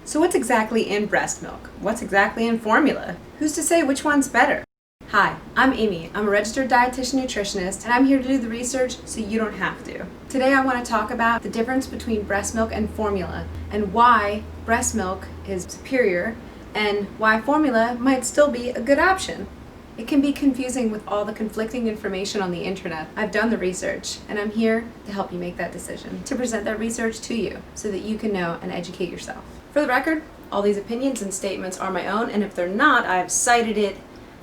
So what's exactly in breast milk? What's exactly in formula? Who's to say which one's better? Hi, I'm Amy. I'm a registered dietitian nutritionist, and I'm here to do the research so you don't have to. Today I want to talk about the difference between breast milk and formula, and why breast milk is superior, and why formula might still be a good option. It can be confusing with all the conflicting information on the internet. I've done the research, and I'm here to help you make that decision, to present that research to you so that you can know and educate yourself. For the record, all these opinions and statements are my own, and if they're not, I've cited it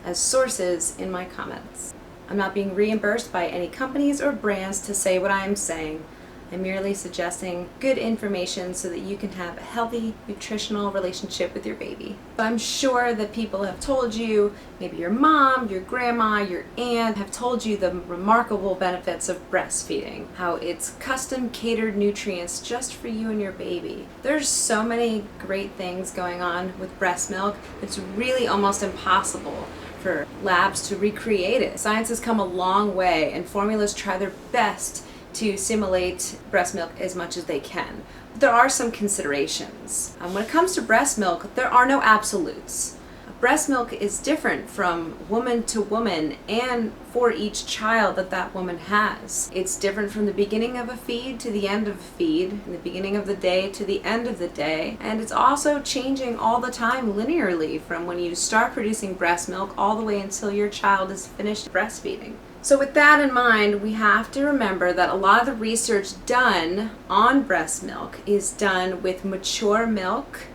as sources in my comments. I'm not being reimbursed by any companies or brands to say what I am saying. I'm merely suggesting good information so that you can have a healthy, nutritional relationship with your baby. I'm sure that people have told you, maybe your mom, your grandma, your aunt, have told you the remarkable benefits of breastfeeding, how it's custom catered nutrients just for you and your baby. There's so many great things going on with breast milk, it's really almost impossible for labs to recreate it. Science has come a long way, and formulas try their best to simulate breast milk as much as they can. But there are some considerations. When it comes to breast milk, there are no absolutes. Breast milk is different from woman to woman and for each child that woman has. It's different from the beginning of a feed to the end of a feed, from the beginning of the day to the end of the day, and it's also changing all the time linearly from when you start producing breast milk all the way until your child is finished breastfeeding. So with that in mind, we have to remember that a lot of the research done on breast milk is done with mature milk.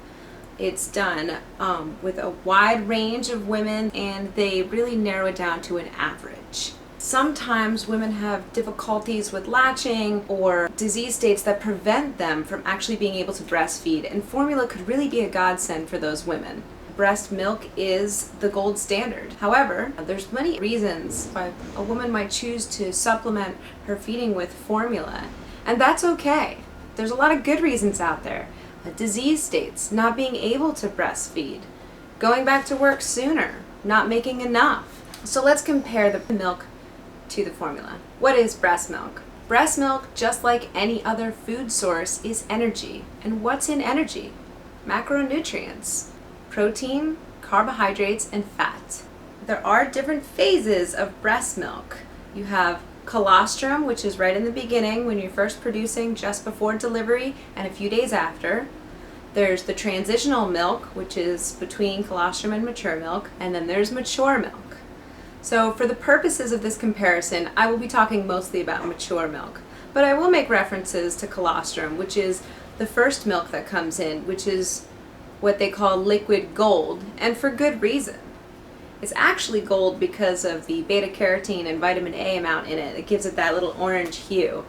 It's done with a wide range of women, and they really narrow it down to an average. Sometimes women have difficulties with latching or disease states that prevent them from actually being able to breastfeed, and formula could really be a godsend for those women. Breast milk is the gold standard. However, there's many reasons why a woman might choose to supplement her feeding with formula, and that's okay. There's a lot of good reasons out there. Disease states, not being able to breastfeed, going back to work sooner, not making enough. So let's compare the milk to the formula. What is breast milk? Breast milk, just like any other food source, is energy. And what's in energy? Macronutrients. Protein, carbohydrates, and fat. There are different phases of breast milk. You have colostrum, which is right in the beginning when you're first producing, just before delivery and a few days after. There's the transitional milk, which is between colostrum and mature milk, and then there's mature milk. So for the purposes of this comparison, I will be talking mostly about mature milk, but I will make references to colostrum, which is the first milk that comes in, which is what they call liquid gold, and for good reason. It's actually gold because of the beta-carotene and vitamin A amount in it. It gives it that little orange hue.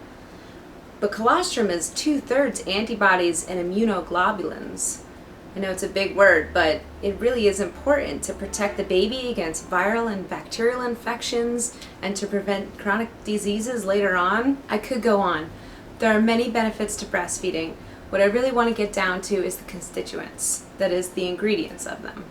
But colostrum is 2/3 antibodies and immunoglobulins. I know it's a big word, but it really is important to protect the baby against viral and bacterial infections and to prevent chronic diseases later on. I could go on. There are many benefits to breastfeeding. What I really want to get down to is the constituents, that is, the ingredients of them.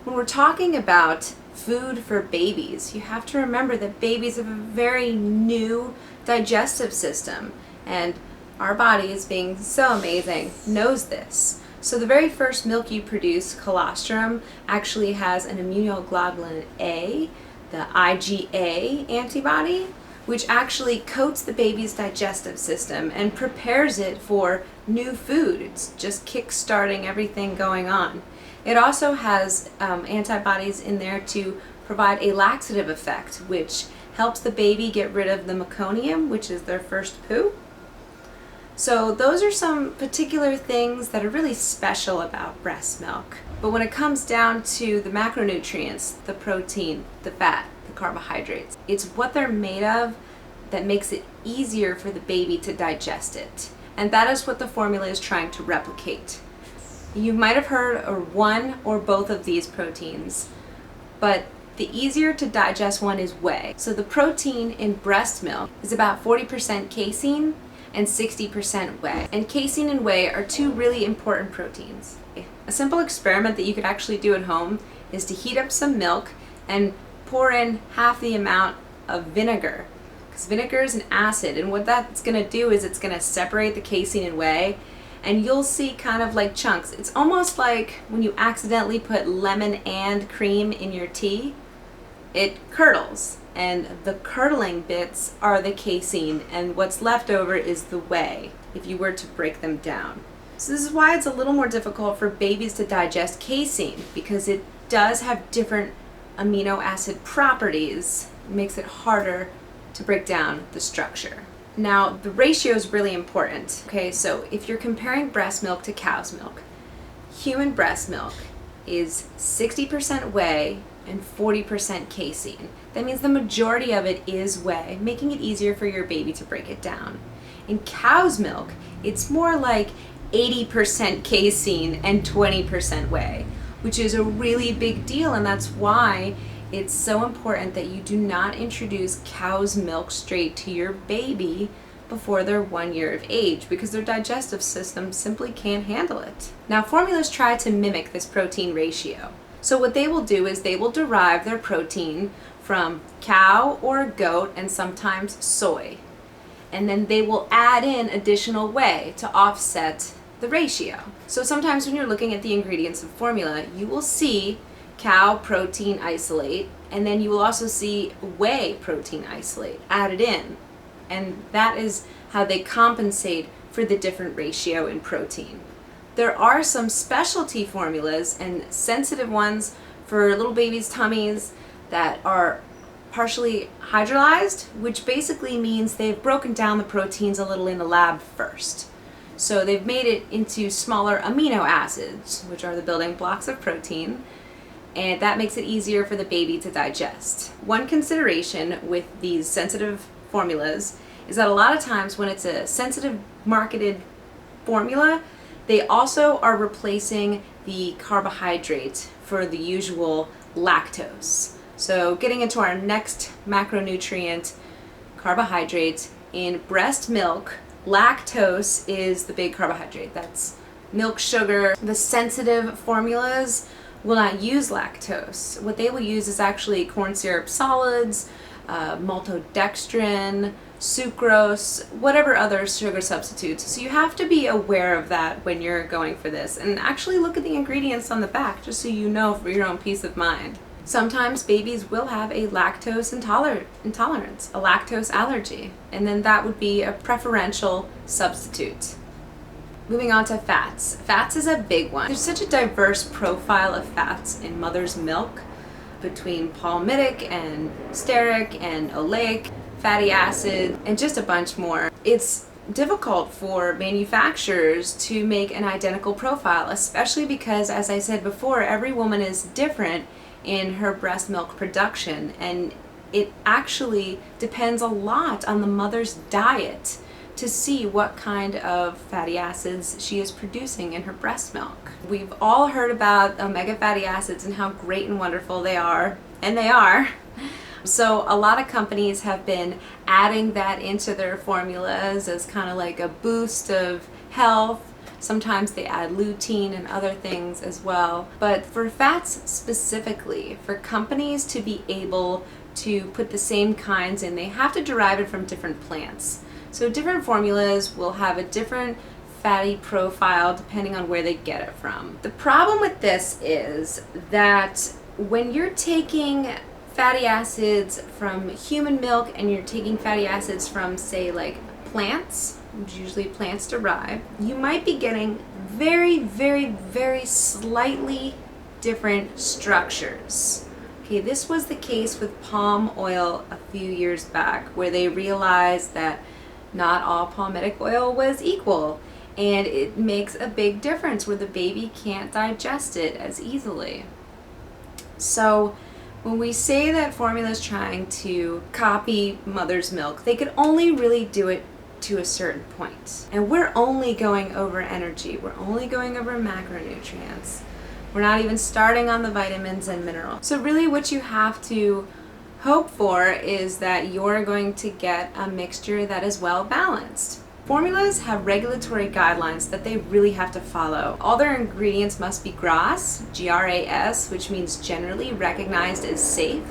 When we're talking about food for babies, you have to remember that babies have a very new digestive system, and our body, as being so amazing, knows this. So the very first milk you produce, colostrum, actually has an immunoglobulin A, the IgA antibody, which actually coats the baby's digestive system and prepares it for new food. It's just kick-starting everything going on. It also has antibodies in there to provide a laxative effect, which helps the baby get rid of the meconium, which is their first poo. So those are some particular things that are really special about breast milk. But when it comes down to the macronutrients, the protein, the fat, the carbohydrates, it's what they're made of that makes it easier for the baby to digest it. And that is what the formula is trying to replicate. You might have heard of one or both of these proteins, but the easier to digest one is whey. So the protein in breast milk is about 40% casein and 60% whey. And casein and whey are two really important proteins. A simple experiment that you could actually do at home is to heat up some milk and pour in half the amount of vinegar. Because vinegar is an acid, and what that's going to do is it's going to separate the casein and whey, and you'll see kind of like chunks. It's almost like when you accidentally put lemon and cream in your tea, it curdles, and the curdling bits are the casein, and what's left over is the whey if you were to break them down. So this is why it's a little more difficult for babies to digest casein, because it does have different amino acid properties. It makes it harder to break down the structure. Now, the ratio is really important. Okay, so if you're comparing breast milk to cow's milk, human breast milk is 60% whey and 40% casein. That means the majority of it is whey, making it easier for your baby to break it down. In cow's milk, it's more like 80% casein and 20% whey, which is a really big deal, and that's why it's so important that you do not introduce cow's milk straight to your baby before they're 1 year of age, because their digestive system simply can't handle it. Now, formulas try to mimic this protein ratio. So what they will do is they will derive their protein from cow or goat and sometimes soy. And then they will add in additional whey to offset the ratio. So sometimes when you're looking at the ingredients of formula, you will see cow protein isolate, and then you will also see whey protein isolate added in. And that is how they compensate for the different ratio in protein. There are some specialty formulas and sensitive ones for little babies' tummies that are partially hydrolyzed, which basically means they've broken down the proteins a little in the lab first. So they've made it into smaller amino acids, which are the building blocks of protein, and that makes it easier for the baby to digest. One consideration with these sensitive formulas is that a lot of times when it's a sensitive marketed formula, they also are replacing the carbohydrate for the usual lactose. So getting into our next macronutrient, carbohydrate, in breast milk, lactose is the big carbohydrate. That's milk sugar. The sensitive formulas will not use lactose. What they will use is actually corn syrup solids, maltodextrin, sucrose, whatever other sugar substitutes. So you have to be aware of that when you're going for this, and actually look at the ingredients on the back just so you know for your own peace of mind. Sometimes babies will have a lactose intolerance, a lactose allergy, and then that would be a preferential substitute. Moving on to fats. Fats is a big one. There's such a diverse profile of fats in mother's milk, between palmitic and stearic and oleic, fatty acid, and just a bunch more. It's difficult for manufacturers to make an identical profile, especially because, as I said before, every woman is different in her breast milk production, and it actually depends a lot on the mother's diet to see what kind of fatty acids she is producing in her breast milk. We've all heard about omega fatty acids and how great and wonderful they are, and they are. So a lot of companies have been adding that into their formulas as kind of like a boost of health. Sometimes they add lutein and other things as well. But for fats specifically, for companies to be able to put the same kinds in, they have to derive it from different plants. So different formulas will have a different fatty profile depending on where they get it from. The problem with this is that when you're taking fatty acids from human milk and you're taking fatty acids from, say, like plants, which usually plants derived, you might be getting very, very, very slightly different structures. Okay, this was the case with palm oil a few years back, where they realized that not all palmitic oil was equal, and it makes a big difference where the baby can't digest it as easily. So when we say that formula is trying to copy mother's milk, they could only really do it to a certain point. And we're only going over energy, we're only going over macronutrients. We're not even starting on the vitamins and minerals. So really what you have to hope for is that you're going to get a mixture that is well balanced. Formulas have regulatory guidelines that they really have to follow. All their ingredients must be GRAS, G-R-A-S, which means generally recognized as safe.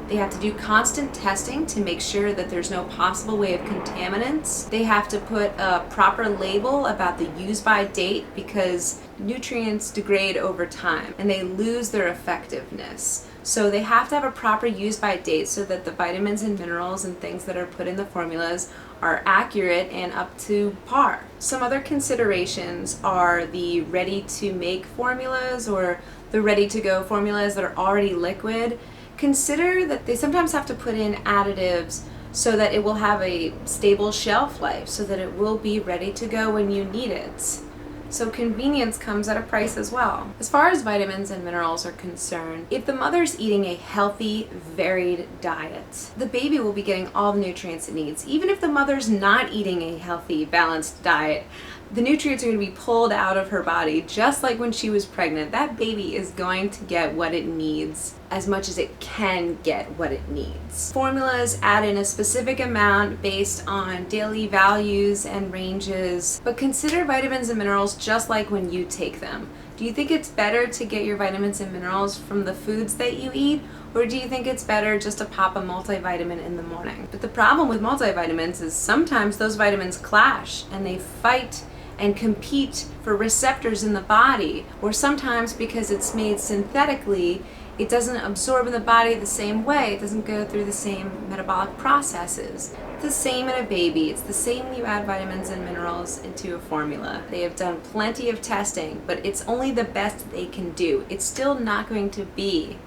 They have to do constant testing to make sure that there's no possible way of contaminants. They have to put a proper label about the use-by date because nutrients degrade over time and they lose their effectiveness. So they have to have a proper use-by date so that the vitamins and minerals and things that are put in the formulas are accurate and up to par. Some other considerations are the ready-to-make formulas or the ready-to-go formulas that are already liquid. Consider that they sometimes have to put in additives so that it will have a stable shelf life, so that it will be ready to go when you need it. So convenience comes at a price as well. As far as vitamins and minerals are concerned, if the mother's eating a healthy, varied diet, the baby will be getting all the nutrients it needs. Even if the mother's not eating a healthy, balanced diet, the nutrients are going to be pulled out of her body just like when she was pregnant. That baby is going to get what it needs as much as it can get what it needs. Formulas add in a specific amount based on daily values and ranges, but consider vitamins and minerals just like when you take them. Do you think it's better to get your vitamins and minerals from the foods that you eat, or do you think it's better just to pop a multivitamin in the morning? But the problem with multivitamins is sometimes those vitamins clash and they fight and compete for receptors in the body, or sometimes because it's made synthetically, it doesn't absorb in the body the same way, it doesn't go through the same metabolic processes. It's the same in a baby, it's the same when you add vitamins and minerals into a formula. They have done plenty of testing, but it's only the best they can do. It's still not going to be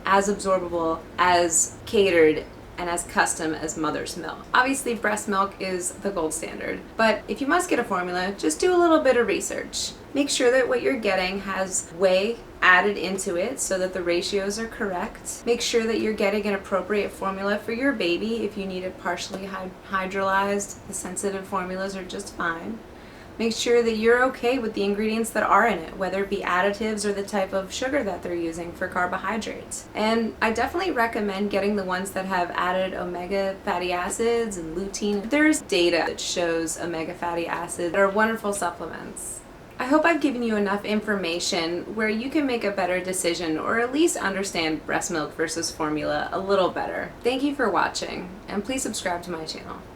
as absorbable, as catered, and as custom as mother's milk. Obviously, breast milk is the gold standard, but if you must get a formula, just do a little bit of research. Make sure that what you're getting has whey added into it so that the ratios are correct. Make sure that you're getting an appropriate formula for your baby. If you need it partially hydrolyzed, the sensitive formulas are just fine. Make sure that you're okay with the ingredients that are in it, whether it be additives or the type of sugar that they're using for carbohydrates. And I definitely recommend getting the ones that have added omega fatty acids and lutein. There's data that shows omega fatty acids are wonderful supplements. I hope I've given you enough information where you can make a better decision or at least understand breast milk versus formula a little better. Thank you for watching, and please subscribe to my channel.